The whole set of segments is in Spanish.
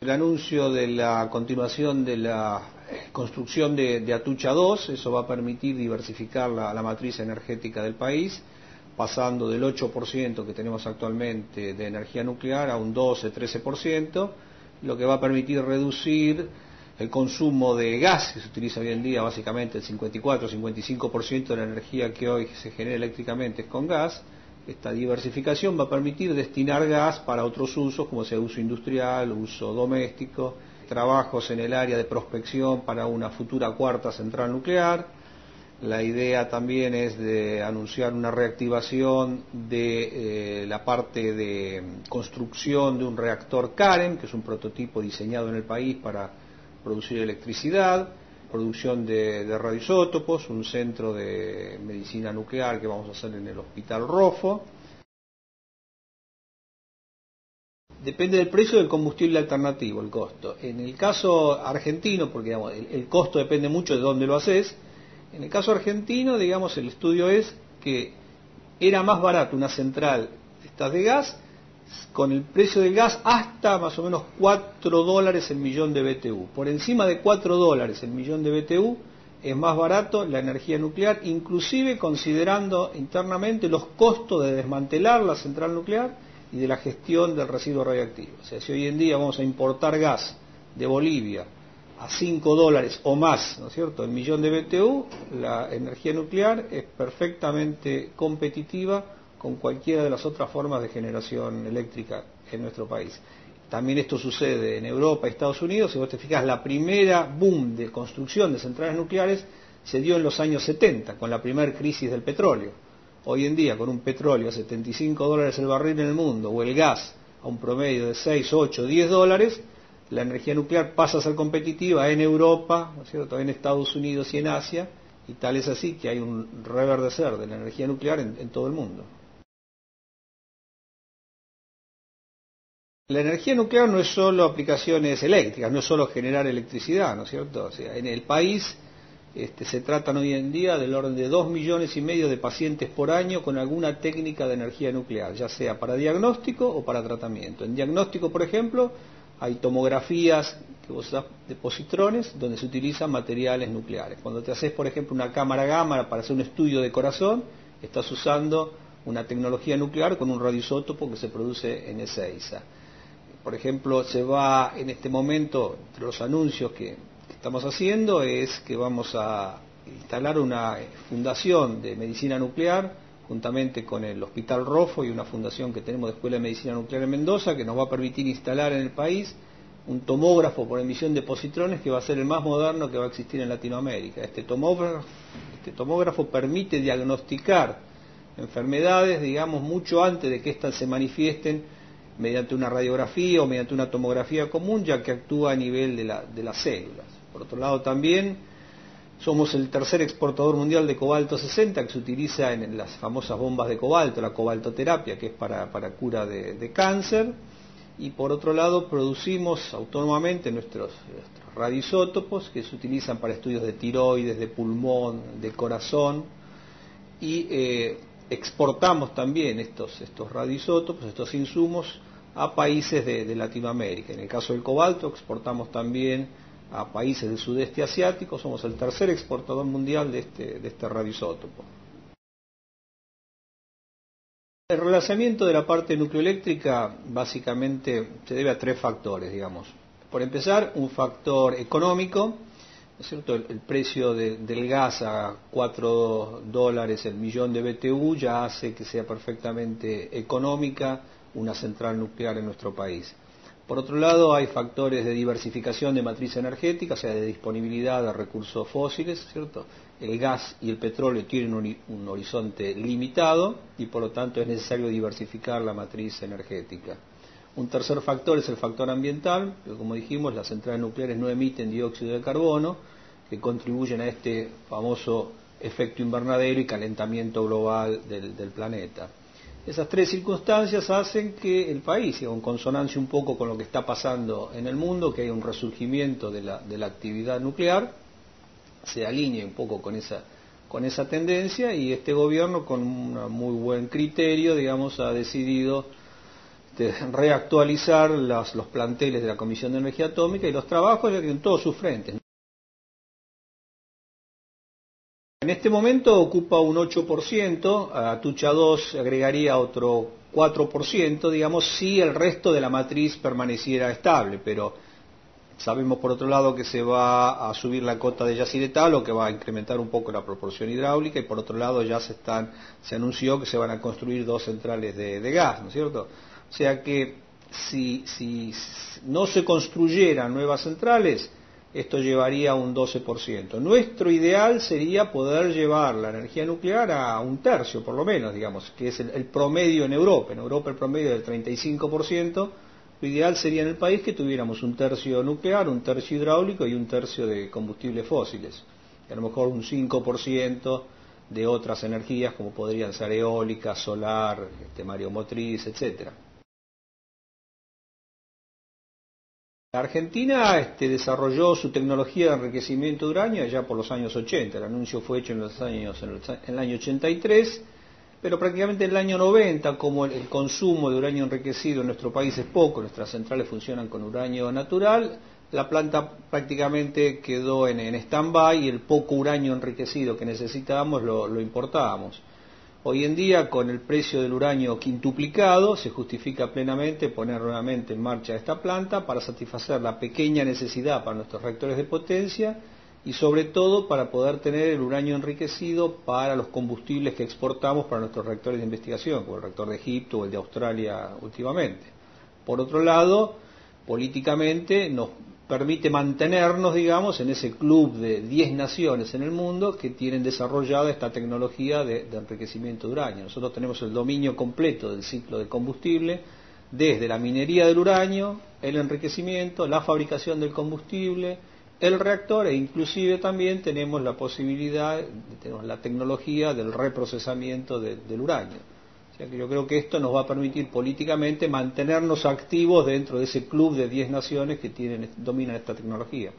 El anuncio de la continuación de la construcción de Atucha 2, eso va a permitir diversificar la matriz energética del país, pasando del 8% que tenemos actualmente de energía nuclear a un 12-13%, lo que va a permitir reducir el consumo de gas, que se utiliza hoy en día básicamente el 54-55% de la energía que hoy se genera eléctricamente es con gas. Esta diversificación va a permitir destinar gas para otros usos, como sea uso industrial, uso doméstico, trabajos en el área de prospección para una futura cuarta central nuclear. La idea también es de anunciar una reactivación de la parte de construcción de un reactor CAREM, que es un prototipo diseñado en el país para producir electricidad, producción de radioisótopos, un centro de medicina nuclear que vamos a hacer en el Hospital Rofo. Depende del precio del combustible alternativo, el costo. En el caso argentino, porque digamos, el costo depende mucho de dónde lo haces, en el caso argentino, digamos, el estudio es que era más barato una central de gas con el precio del gas hasta más o menos $4 el millón de BTU. Por encima de $4 el millón de BTU es más barato la energía nuclear, inclusive considerando internamente los costos de desmantelar la central nuclear y de la gestión del residuo radioactivo. O sea, si hoy en día vamos a importar gas de Bolivia a $5 o más, ¿no es cierto?, el millón de BTU, la energía nuclear es perfectamente competitiva con cualquiera de las otras formas de generación eléctrica en nuestro país. También esto sucede en Europa y Estados Unidos. Si vos te fijas, la primera boom de construcción de centrales nucleares se dio en los años 70, con la primera crisis del petróleo. Hoy en día, con un petróleo a $75 el barril en el mundo, o el gas a un promedio de 6, 8, 10 dólares, la energía nuclear pasa a ser competitiva en Europa, ¿no es cierto?, en Estados Unidos y en Asia, y tal es así que hay un reverdecer de la energía nuclear en todo el mundo. La energía nuclear no es solo aplicaciones eléctricas, no es solo generar electricidad, ¿no es cierto? O sea, en el país se tratan hoy en día del orden de 2,5 millones de pacientes por año con alguna técnica de energía nuclear, ya sea para diagnóstico o para tratamiento. En diagnóstico, por ejemplo, hay tomografías que vos usás de positrones donde se utilizan materiales nucleares. Cuando te haces, por ejemplo, una cámara gamma para hacer un estudio de corazón, estás usando una tecnología nuclear con un radioisótopo que se produce en Ezeiza. Por ejemplo, se va en este momento, entre los anuncios que estamos haciendo, es que vamos a instalar una fundación de medicina nuclear, juntamente con el Hospital Rofo y una fundación que tenemos de Escuela de Medicina Nuclear en Mendoza, que nos va a permitir instalar en el país un tomógrafo por emisión de positrones que va a ser el más moderno que va a existir en Latinoamérica. Este tomógrafo permite diagnosticar enfermedades, digamos, mucho antes de que éstas se manifiesten mediante una radiografía o mediante una tomografía común, ya que actúa a nivel de las células. Por otro lado, también somos el tercer exportador mundial de cobalto 60, que se utiliza en las famosas bombas de cobalto, la cobaltoterapia, que es para cura de cáncer. Y por otro lado, producimos autónomamente nuestros radioisótopos, que se utilizan para estudios de tiroides, de pulmón, de corazón, y exportamos también estos radioisótopos, estos insumos, a países de Latinoamérica. En el caso del cobalto, exportamos también a países del sudeste asiático. Somos el tercer exportador mundial de este radioisótopo. El relanzamiento de la parte nucleoeléctrica básicamente se debe a 3 factores, digamos. Por empezar, un factor económico, ¿no es cierto? El precio del gas a $4 el millón de BTU ya hace que sea perfectamente económica una central nuclear en nuestro país. Por otro lado, hay factores de diversificación de matriz energética, o sea, de disponibilidad de recursos fósiles, ¿cierto? El gas y el petróleo tienen un horizonte limitado y por lo tanto es necesario diversificar la matriz energética. Un tercer factor es el factor ambiental, que como dijimos, las centrales nucleares no emiten dióxido de carbono, que contribuyen a este famoso efecto invernadero y calentamiento global del planeta. Esas 3 circunstancias hacen que el país, en consonancia un poco con lo que está pasando en el mundo, que hay un resurgimiento de la actividad nuclear, se alinee un poco con esa tendencia, y este gobierno, con un muy buen criterio, digamos, ha decidido reactualizar los planteles de la Comisión de Energía Atómica y los trabajos en todos sus frentes. En este momento ocupa un 8%, Atucha 2 agregaría otro 4%, digamos, si el resto de la matriz permaneciera estable, pero sabemos por otro lado que se va a subir la cota de Yacyretá, lo que va a incrementar un poco la proporción hidráulica, y por otro lado ya se anunció que se van a construir 2 centrales de gas, ¿no es cierto? O sea que si no se construyeran nuevas centrales, esto llevaría a un 12%. Nuestro ideal sería poder llevar la energía nuclear a un tercio, por lo menos, digamos, que es el promedio en Europa. En Europa el promedio es del 35%. Lo ideal sería en el país que tuviéramos un tercio nuclear, un tercio hidráulico y un tercio de combustibles fósiles. Y a lo mejor un 5% de otras energías, como podrían ser eólica, solar, mareomotriz, etcétera. La Argentina desarrolló su tecnología de enriquecimiento de uranio allá por los años 80. El anuncio fue hecho en el año 83, pero prácticamente en el año 90, como el consumo de uranio enriquecido en nuestro país es poco, nuestras centrales funcionan con uranio natural, la planta prácticamente quedó en stand-by y el poco uranio enriquecido que necesitábamos lo importábamos. Hoy en día, con el precio del uranio quintuplicado, se justifica plenamente poner nuevamente en marcha esta planta para satisfacer la pequeña necesidad para nuestros reactores de potencia y sobre todo para poder tener el uranio enriquecido para los combustibles que exportamos para nuestros reactores de investigación, como el reactor de Egipto o el de Australia últimamente. Por otro lado, políticamente nos permite mantenernos, digamos, en ese club de 10 naciones en el mundo que tienen desarrollada esta tecnología de enriquecimiento de uranio. Nosotros tenemos el dominio completo del ciclo de combustible, desde la minería del uranio, el enriquecimiento, la fabricación del combustible, el reactor, e inclusive también tenemos la posibilidad, tenemos la tecnología del reprocesamiento del uranio. O sea que yo creo que esto nos va a permitir políticamente mantenernos activos dentro de ese club de 10 naciones que dominan esta tecnología.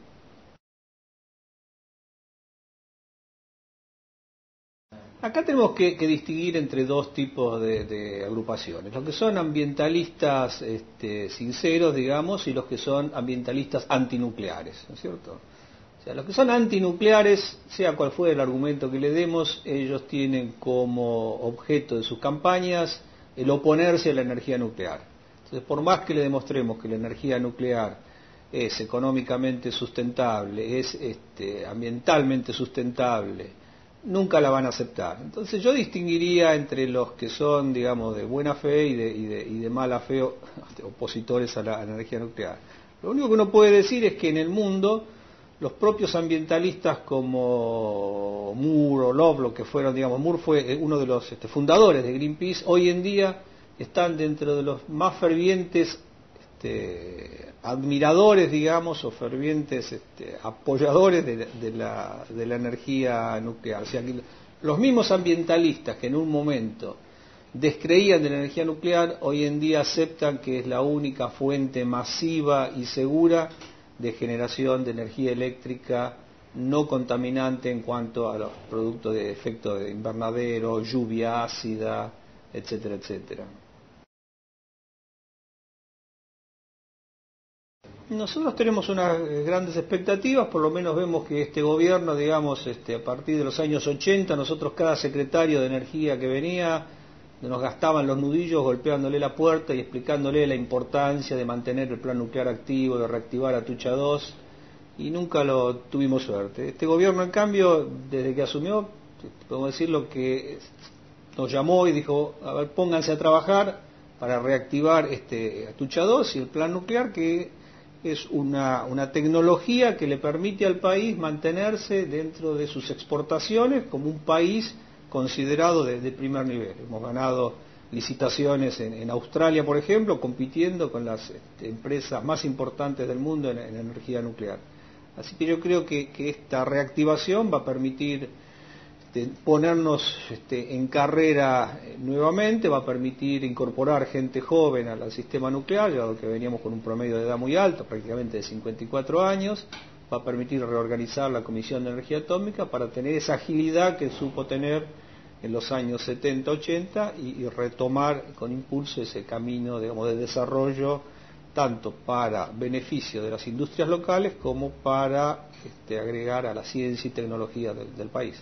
Acá tenemos que distinguir entre dos tipos de agrupaciones, los que son ambientalistas sinceros, digamos, y los que son ambientalistas antinucleares, ¿no es cierto? O sea, los que son antinucleares, sea cual fuera el argumento que le demos, ellos tienen como objeto de sus campañas el oponerse a la energía nuclear. Entonces, por más que le demostremos que la energía nuclear es económicamente sustentable, es ambientalmente sustentable, nunca la van a aceptar. Entonces yo distinguiría entre los que son, digamos, de buena fe y de mala fe opositores a la energía nuclear. Lo único que uno puede decir es que en el mundo los propios ambientalistas como Moore o Lovelock, que fueron, digamos, Moore fue uno de los fundadores de Greenpeace, hoy en día están dentro de los más fervientes admiradores, digamos, o fervientes apoyadores de la energía nuclear. O sea, que los mismos ambientalistas que en un momento descreían de la energía nuclear, hoy en día aceptan que es la única fuente masiva y segura de generación de energía eléctrica no contaminante en cuanto a los productos de efecto de invernadero, lluvia ácida, etcétera, etcétera. Nosotros tenemos unas grandes expectativas, por lo menos vemos que este gobierno, digamos, a partir de los años 80, nosotros cada secretario de energía que venía, nos gastaban los nudillos golpeándole la puerta y explicándole la importancia de mantener el plan nuclear activo, de reactivar Atucha 2, y nunca lo tuvimos suerte. Este gobierno, en cambio, desde que asumió, podemos decir lo que nos llamó y dijo, a ver, pónganse a trabajar para reactivar Atucha 2 y el plan nuclear, que es una tecnología que le permite al país mantenerse dentro de sus exportaciones como un país considerado de primer nivel. Hemos ganado licitaciones en Australia, por ejemplo, compitiendo con las empresas más importantes del mundo en energía nuclear. Así que yo creo que esta reactivación va a permitir ponernos en carrera nuevamente, va a permitir incorporar gente joven al sistema nuclear, dado que veníamos con un promedio de edad muy alto, prácticamente de 54 años, va a permitir reorganizar la Comisión de Energía Atómica para tener esa agilidad que supo tener en los años 70-80 y retomar con impulso ese camino, digamos, de desarrollo, tanto para beneficio de las industrias locales como para agregar a la ciencia y tecnología del país.